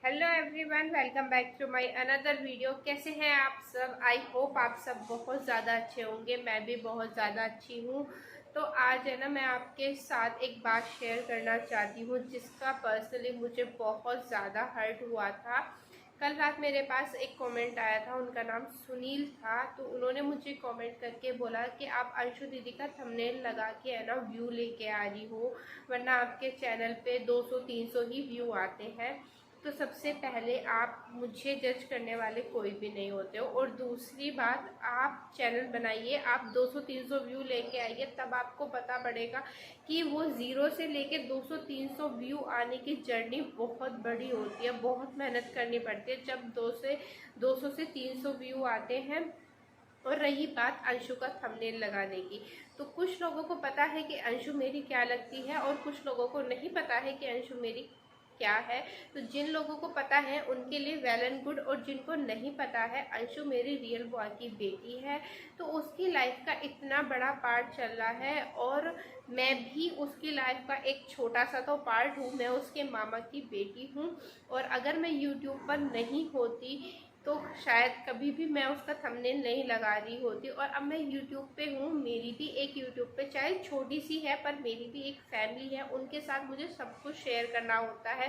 Hello everyone, welcome back to my another video. कैसे हैं आप सब? आई होप आप सब बहुत ज़्यादा अच्छे होंगे। मैं भी बहुत ज़्यादा अच्छी हूँ। तो आज है ना, मैं आपके साथ एक बात शेयर करना चाहती हूँ जिसका पर्सनली मुझे बहुत ज़्यादा हर्ट हुआ था। कल रात मेरे पास एक कमेंट आया था, उनका नाम सुनील था। तो उन्होंने मुझे कमेंट करके बोला कि आप अंशु दीदी का थंबनेल लगा के है ना व्यू लेके आ रही हो, वरना आपके चैनल पे 200-300 ही व्यू आते हैं। तो सबसे पहले आप मुझे जज करने वाले कोई भी नहीं होते हो, और दूसरी बात, आप चैनल बनाइए, आप 200-300 व्यू लेके आइए, तब आपको पता पड़ेगा कि वो ज़ीरो से लेके 200-300 व्यू आने की जर्नी बहुत बड़ी होती है, बहुत मेहनत करनी पड़ती है जब 200 से 300 व्यू आते हैं। और रही बात अंशु का थंबनेल लगाने की, तो कुछ लोगों को पता है कि अंशु मेरी क्या लगती है और कुछ लोगों को नहीं पता है कि अंशु मेरी क्या है। तो जिन लोगों को पता है उनके लिए वेल एंड गुड, और जिनको नहीं पता है, अंशु मेरी रियल बॉय की बेटी है। तो उसकी लाइफ का इतना बड़ा पार्ट चल रहा है, और मैं भी उसकी लाइफ का एक छोटा सा तो पार्ट हूँ। मैं उसके मामा की बेटी हूँ, और अगर मैं यूट्यूब पर नहीं होती तो शायद कभी भी मैं उसका थंबनेल नहीं लगा रही होती। और अब मैं यूट्यूब पे हूँ, मेरी भी एक यूट्यूब पे, चाहे छोटी सी है पर मेरी भी एक फैमिली है, उनके साथ मुझे सब कुछ शेयर करना होता है।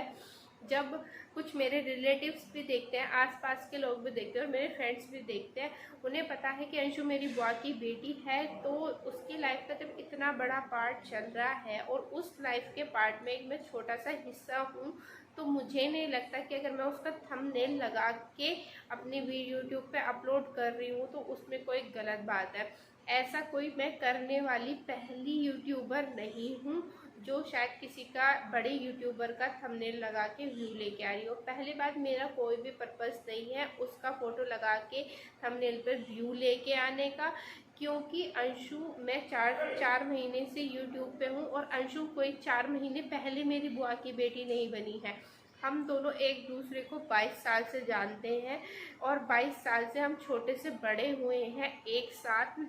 जब कुछ मेरे रिलेटिव्स भी देखते हैं, आसपास के लोग भी देखते हैं और मेरे फ्रेंड्स भी देखते हैं, उन्हें पता है कि अंशु मेरी बुआ की बेटी है। तो उसकी लाइफ का जब इतना बड़ा पार्ट चल रहा है और उस लाइफ के पार्ट में एक मैं छोटा सा हिस्सा हूँ, तो मुझे नहीं लगता कि अगर मैं उसका थंबनेल लगा के अपनी वीडियो यूट्यूब पे अपलोड कर रही हूँ तो उसमें कोई गलत बात है। ऐसा कोई मैं करने वाली पहली यूट्यूबर नहीं हूँ जो शायद किसी का, बड़े यूट्यूबर का थंबनेल लगा के व्यू लेके आ रही हो। पहली बात, मेरा कोई भी पर्पस नहीं है उसका फ़ोटो लगा के थंबनेल पर व्यू लेके आने का, क्योंकि अंशु, मैं चार महीने से यूट्यूब पे हूँ, और अंशु कोई 4 महीने पहले मेरी बुआ की बेटी नहीं बनी है। हम दोनों एक दूसरे को 22 साल से जानते हैं, और 22 साल से हम छोटे से बड़े हुए हैं एक साथ।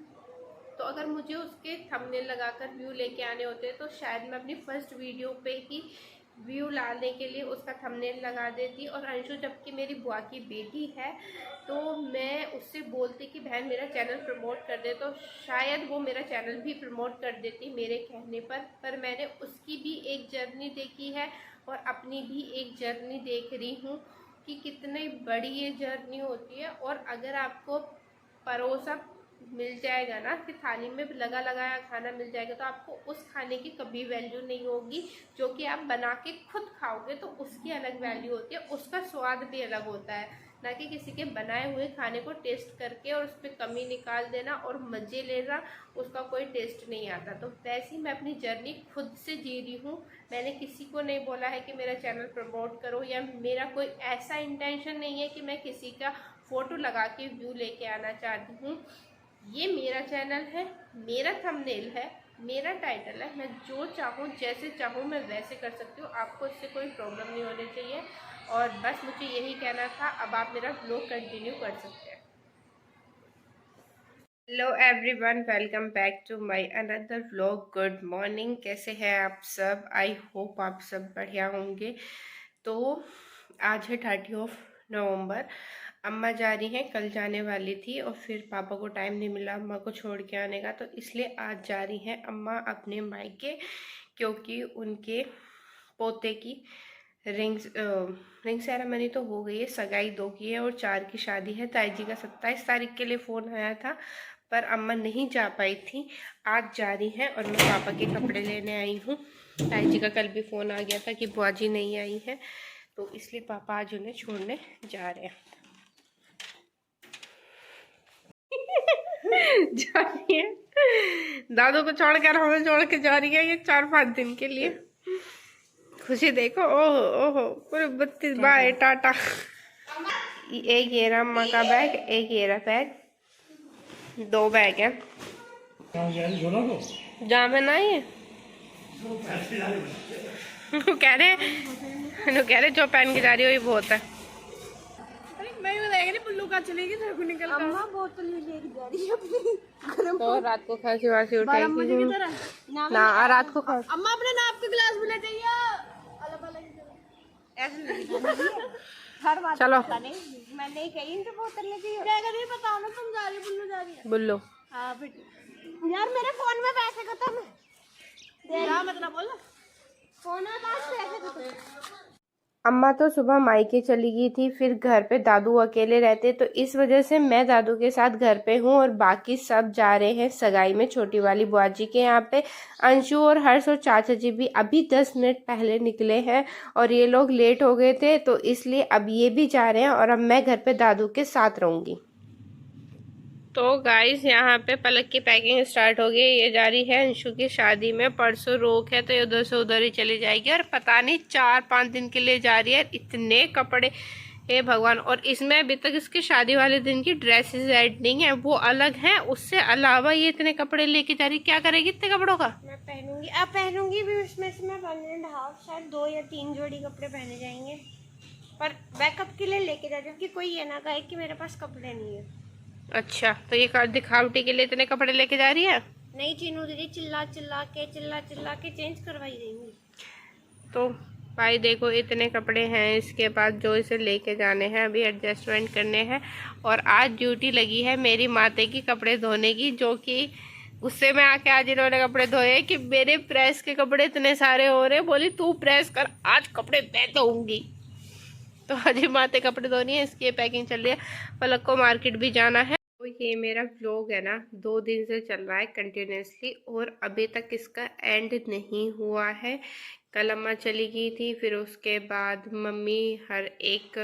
तो अगर मुझे उसके थंबनेल लगाकर व्यू लेके आने होते तो शायद मैं अपनी फर्स्ट वीडियो पे ही व्यू लाने के लिए उसका थंबनेल लगा देती। और अंशु जबकि मेरी बुआ की बेटी है, तो मैं उससे बोलती कि बहन मेरा चैनल प्रमोट कर दे, तो शायद वो मेरा चैनल भी प्रमोट कर देती मेरे कहने पर मैंने उसकी भी एक जर्नी देखी है और अपनी भी एक जर्नी देख रही हूँ कि कितनी बड़ी ये जर्नी होती है। और अगर आपको परोसा मिल जाएगा ना, कि थाली में लगा लगाया खाना मिल जाएगा, तो आपको उस खाने की कभी वैल्यू नहीं होगी। जो कि आप बना के खुद खाओगे तो उसकी अलग वैल्यू होती है, उसका स्वाद भी अलग होता है, ना कि किसी के बनाए हुए खाने को टेस्ट करके और उस पर कमी निकाल देना और मज़े लेना, उसका कोई टेस्ट नहीं आता। तो वैसे ही मैं अपनी जर्नी खुद से जी रही हूँ। मैंने किसी को नहीं बोला है कि मेरा चैनल प्रमोट करो, या मेरा कोई ऐसा इंटेंशन नहीं है कि मैं किसी का फ़ोटो लगा के व्यू लेके आना चाहती हूँ। ये मेरा चैनल है, मेरा थंबनेल है, मेरा टाइटल है, मैं जो चाहूँ जैसे चाहूँ मैं वैसे कर सकती हूँ। आपको इससे कोई प्रॉब्लम नहीं होनी चाहिए। और बस मुझे यही कहना था। अब आप मेरा व्लॉग कंटिन्यू कर सकते हैं। Hello everyone, welcome back to my another vlog. Good morning, कैसे हैं आप सब? आई होप आप सब बढ़िया होंगे। तो आज है 30 नवंबर। अम्मा जा रही हैं, कल जाने वाली थी और फिर पापा को टाइम नहीं मिला अम्मा को छोड़ के आने का, तो इसलिए आज जा रही हैं अम्मा अपने मायके, क्योंकि उनके पोते की रिंग सेरेमनी तो हो गई है, सगाई 2 की है और 4 की शादी है। ताई जी का 27 तारीख के लिए फ़ोन आया था, पर अम्मा नहीं जा पाई थी। आज जा रही हैं और मैं पापा के कपड़े लेने आई हूँ। ताई जी का कल भी फ़ोन आ गया था कि बुआ जी नहीं आई है, तो इसलिए पापा आज उन्हें छोड़ने जा रहे हैं। जा रही है, दादू को छोड़कर हमें छोड़ के जा रही है ये 4-5 दिन के लिए। खुशी देखो, ओहो ओहो, पूरे 32 बाय टाटा। एक ये रहा अम्मा का बैग, एक ये रहा बैग, 2 बैग है। जहाँ में ना ये कह रहे जो पहन के जा रही हो ये बहुत है। पुल्लू का चलेगी निकल अम्मा बोतल लेके जा रही है अपनी। तो रात को खांसी वासी उठाएगी ना, रात को खा। अम्मा अपने नाप के गिलास भी ले जाइए। हर बात चलो पता नहीं, मैं नहीं कही इनके बोतल लेके क्या कर रही है, बताओ ना, तुम जा रही हो, बुल्लू जा रही है। बुल्लू हाँ बेटी, यार मेरे फोन में पैसे खत्म है, क्या मतलब बोल, फोन में पास पैसे खत्म। अम्मा तो सुबह मायके चली गई थी, फिर घर पे दादू अकेले रहते, तो इस वजह से मैं दादू के साथ घर पे हूँ और बाकी सब जा रहे हैं सगाई में छोटी वाली बुआ जी के यहाँ पे। अंशु और हर्ष और चाचा जी भी अभी 10 मिनट पहले निकले हैं और ये लोग लेट हो गए थे, तो इसलिए अब ये भी जा रहे हैं और अब मैं घर पे दादू के साथ रहूंगी। तो गाइस यहाँ पे पलक की पैकिंग स्टार्ट हो गई। ये जा रही है अंशु की शादी में, परसों रोक है तो ये उधर से उधर ही चली जाएगी और पता नहीं 4-5 दिन के लिए जा रही है। इतने कपड़े, हे भगवान। और इसमें अभी तक इसकी शादी वाले दिन की ड्रेसेस ऐड नहीं है, वो अलग है। उससे अलावा ये इतने कपड़े लेके जा रही, क्या करेगी इतने कपड़ों का? मैं पहनूंगी, अब पहनूंगी भी, उसमें से मैं 1.5 शायद 2 या 3 जोड़ी कपड़े पहने जाएंगे, पर बैकअप के लिए लेके जा, क्योंकि कोई ये ना कहे कि मेरे पास कपड़े नहीं है। अच्छा, तो ये दिखावटी के लिए इतने कपड़े लेके जा रही है? नहीं चीनू दीदी, चिल्ला चिल्ला के चेंज करवाई देंगी। तो भाई देखो, इतने कपड़े हैं इसके पास जो इसे लेके जाने हैं, अभी एडजस्टमेंट करने हैं। और आज ड्यूटी लगी है मेरी माते की कपड़े धोने की, जो कि गुस्से में आके आज इन्होंने कपड़े धोए कि मेरे प्रेस के कपड़े इतने सारे हो रहे। बोली तू प्रेस कर, आज कपड़े मैं धोऊंगी। तो आज माते कपड़े धोनी है, इसकी पैकिंग चल रही है। पलक को मार्केट भी जाना है। तो ये मेरा व्लॉग है ना, 2 दिन से चल रहा है कंटिन्यूसली और अभी तक इसका एंड नहीं हुआ है। कल अम्मा चली गई थी, फिर उसके बाद मम्मी हर एक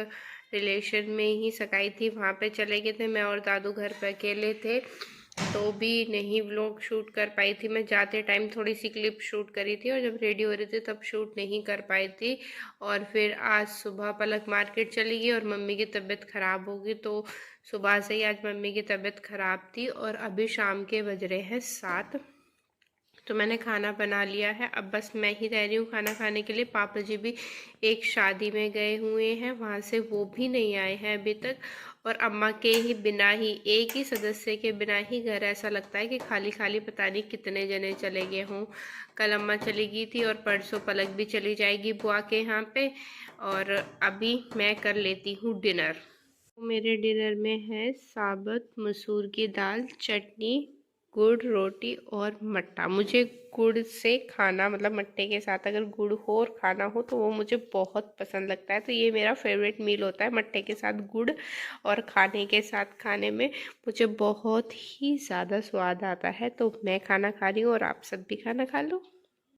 रिलेशन में ही सगाई थी, वहाँ पे चले गए थे। मैं और दादू घर पे अकेले थे, तो भी नहीं व्लॉग शूट कर पाई थी। मैं जाते टाइम थोड़ी सी क्लिप शूट करी थी और जब रेडी हो रही थी तब शूट नहीं कर पाई थी। और फिर आज सुबह पलक मार्केट चली गई और मम्मी की तबीयत ख़राब हो गई, तो सुबह से ही आज मम्मी की तबीयत ख़राब थी। और अभी शाम के बज रहे हैं 7, तो मैंने खाना बना लिया है। अब बस मैं ही रह रही हूँ खाना खाने के लिए। पापा जी भी एक शादी में गए हुए हैं, वहाँ से वो भी नहीं आए हैं अभी तक। और अम्मा के ही बिना ही, एक ही सदस्य के बिना ही घर ऐसा लगता है कि खाली खाली, पता नहीं कितने जने चले गए हों। कल अम्मा चली गई थी और परसों पलक भी चली जाएगी बुआ के यहाँ पे। और अभी मैं कर लेती हूँ डिनर। मेरे डिनर में है साबुत मसूर की दाल, चटनी, गुड़, रोटी और मट्ठा। मुझे गुड़ से खाना, मतलब मट्ठे के साथ अगर गुड़ हो और खाना हो तो वो मुझे बहुत पसंद लगता है। तो ये मेरा फेवरेट मील होता है, मट्ठे के साथ गुड़ और खाने के साथ खाने में मुझे बहुत ही ज़्यादा स्वाद आता है। तो मैं खाना खा रही हूँ और आप सब भी खाना खा लो।